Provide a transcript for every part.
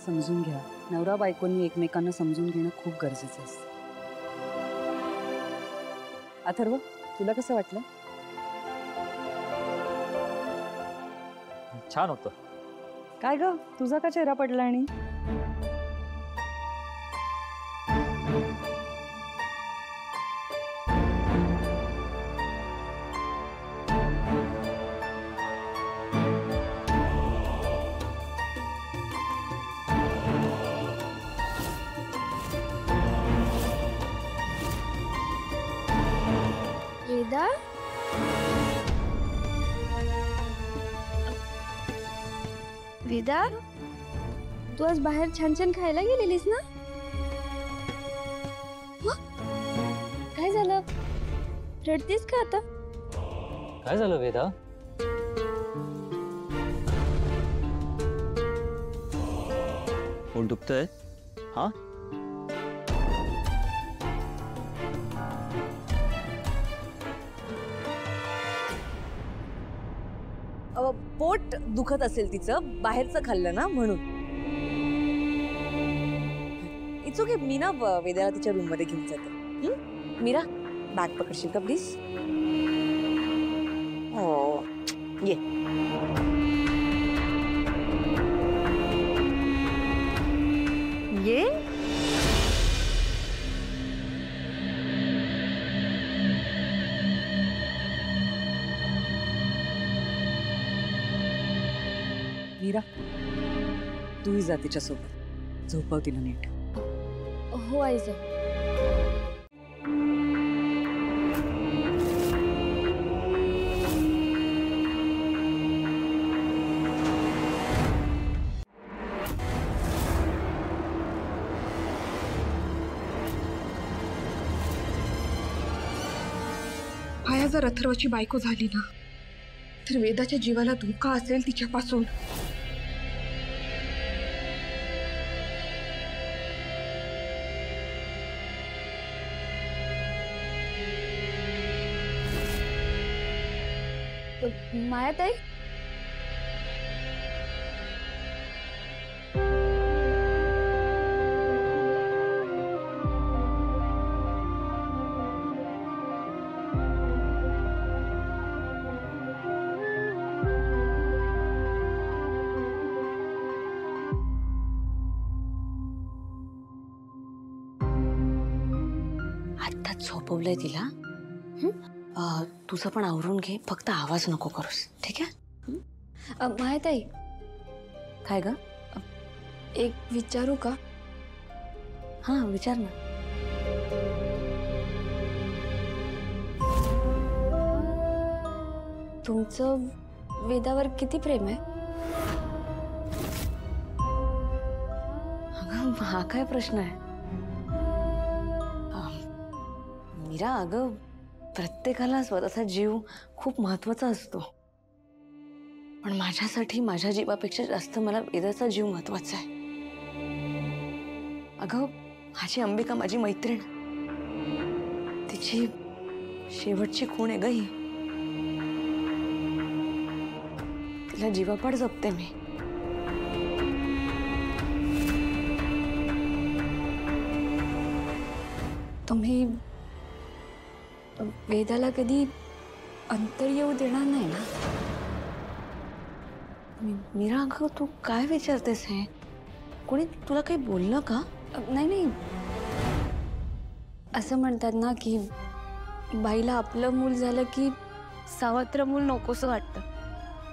समजून घ्या. नवरा बायकोंनी एकमेकांना समजून घेणं खूप गरजेचं असतं. अथर्व, तुला कसं वाटलं? छान होतं. काय ग, तुझा का चेहरा पडला? आणि वेदा, वेदा, तू आज बाहेर छान छान खायला गेलेलीस ना? काय झालं? रडतेस का आता? काय झालं वेदा? पोट दुखतंय? हा? पोट दुखत असेल तिचं, बाहेरचं खाल्लं ना म्हणून. It's okay. मी ना वेदाला तिच्या रूम मध्ये घेऊन जाते. मीरा, बॅग पकडशील का प्लीज? हो, ये. ये. मीरा, तूही जा तिच्यासोबत. झोपव तिला नीट. हो आईजा. माया जर अथर्वची बायको झाली ना, तर वेदाच्या जीवाला धोका असेल तिच्यापासून. मायाताई, आत्ताच झोपवलंय तिला. तुझं पण आवरून घे, फक्त आवाज नको करूस, ठीक आहे? मायाताई, काय ग? एक विचारू का? हा, विचार ना. तुमचं वेदावर किती प्रेम आहे? अगं, हा काय प्रश्न आहे? मीरा, अगं, प्रत्येकाला स्वतःचा जीव खूप महत्वाचा असतो, पण माझ्यासाठी माझ्या जीवापेक्षा जास्त मला वेदाचा जीव महत्वाचा आहे. अगं, माझी अंबिका माझी मैत्रीण, तिची शेवटची खूण आहे ग ही. तिला जीवापाड जपते मी. तुम्ही वेदाला कधी अंतर येऊ देणार नाही ना? मीरा, अगं, तू काय विचारतेस? हे कोणी तुला काही बोललं का? नाही नाही, असं म्हणतात ना की बाईला आपलं मूल झालं की सावत्र मूल नकोसं वाटतं.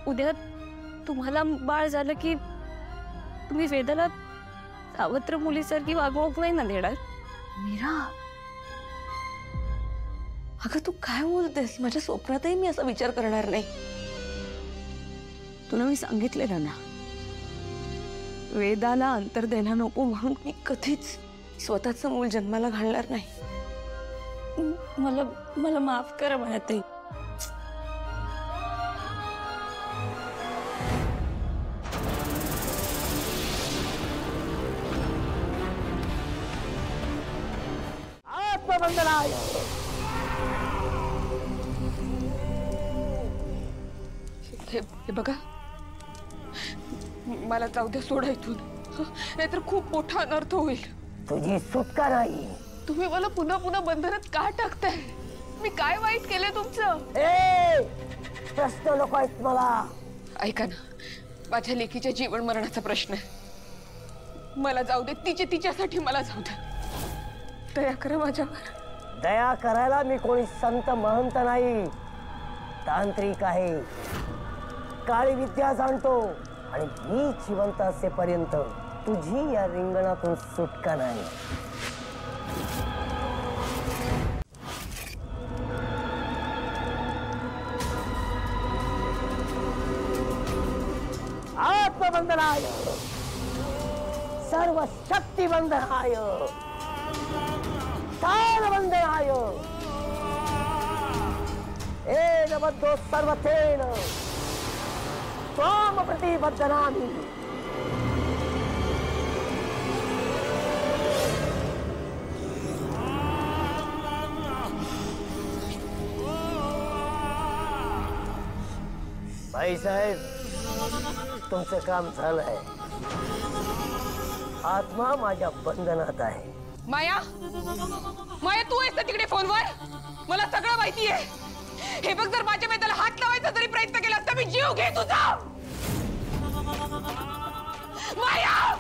उद्या तुम्हाला बाळ झालं की तुम्ही वेदाला सावत्र मुलीसारखी वागणूक नाही ना देणार? मीरा, अगं, तू काय बोलतेस? माझ्या स्वप्नातही मी असा विचार करणार नाही. तुला मी सांगितलेलं ना, वेदाला अंतर द्यायला नको म्हणून मी कधीच स्वतःचं मूल जन्माला घालणार नाही. मला मला माफ करा मायाताई. हे बघा, मला जाऊ द्या, सोडा इथून. नाहीतर खूप मोठा अनर्थ होईल. तुझी सुटका नाही. तुम्ही मला पुन्हा पुन्हा बंधनात का टाकताय? मी काय वाईट केलंय तुमचं? ए प्रश्न नको आहेत मला. ऐका ना, माझ्या लेकीच्या जीवन मरणाचा प्रश्न आहे. मला जाऊ दे, तिच्यासाठी मला जाऊ दे. दया करा माझ्यावर. दया करायला मी कोणी संत महंत नाही, तांत्रिक आहे. काळी विद्या जाणतो आणि मी जिवंत असेपर्यंत तुझी या रिंगणातून सुटका नाही. आत्मबंधनाय सर्व शक्ती बंधनाय कालबंधनाय येन बद्धो सर्वथेन त्वाम प्रतिबद्धनामि. भाईसाहेब, तुमचं काम झालंय. आत्मा माझ्या बंधनात आहे. माया, माया तू आहेस ना तिकडे फोनवर? मला सगळं माहिती आहे. हे बघ, जर माझ्या वेदाला हात लावायचा जरी प्रयत्न केला असता मी जीव घे तुझा. माया